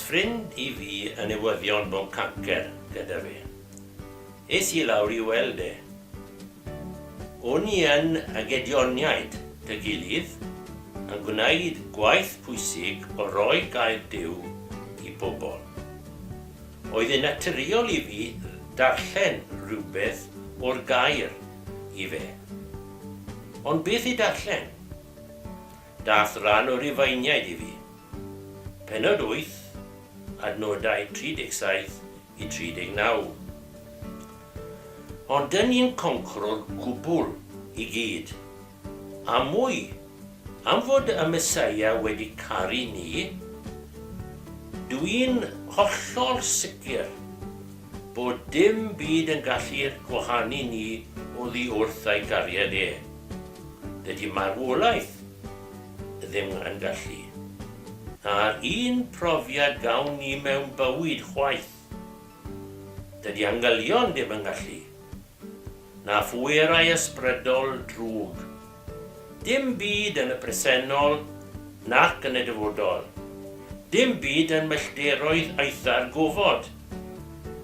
ffrind I fi yn newyddion bod cancer gyda fi. Es I lawr I weld e. O'n I yn agedioniaid dy gilydd yn gwneud gwaith pwysig o roi gael Duw I bobl. Oedd yn naturiol I fi darllen rhywbeth o'r gair I fe. Ond beth I darllen? Dath Rhan o Rhufeiniaid I fi. Pennod 8, adnodau 37 I 39. Ond dyn ni'n concro'r cwbl I gyd. A mwy, am fod y Meseia wedi caru ni, dwi'n hollol sicr bod dim byd yn gallu'r gwahanu ni oddi wrth ei gariad e. Dydy marwolaeth ddim yn gallu. Na'r un profiad gawn ni mewn bywyd chwaith. Dydy angylion ddim yn gallu. Na phwerau ysbrydol drwg. Dim byd yn y presennol nac yn y dyfodol. Dim byd yn millderoedd eithar gofod,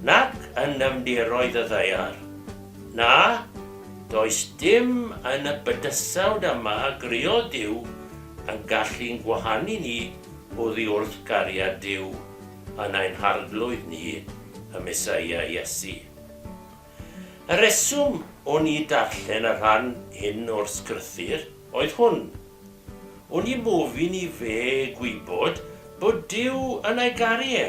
nac yn nefnderoedd y ddeiar. Na, does dim yn y bydysawd yma greu Duw yn gallu'n gwahanu ni oddi wrth gariad Duw yn ein harglwydd ni y Meseia Iesu. Y reswm o'n I darllen y rhan hyn o'r sgrythur oedd hwn. O'n I mofyn I fe gwybod bod Duw yn ei garu e,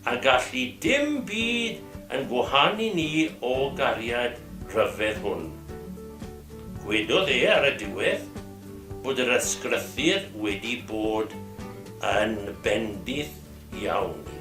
a gallu dim byd yn gwahanu ni o gariad rhyfedd hwn. Gwedodd e ar y diwedd bod yr ysgrythur wedi bod yn bendith iawn.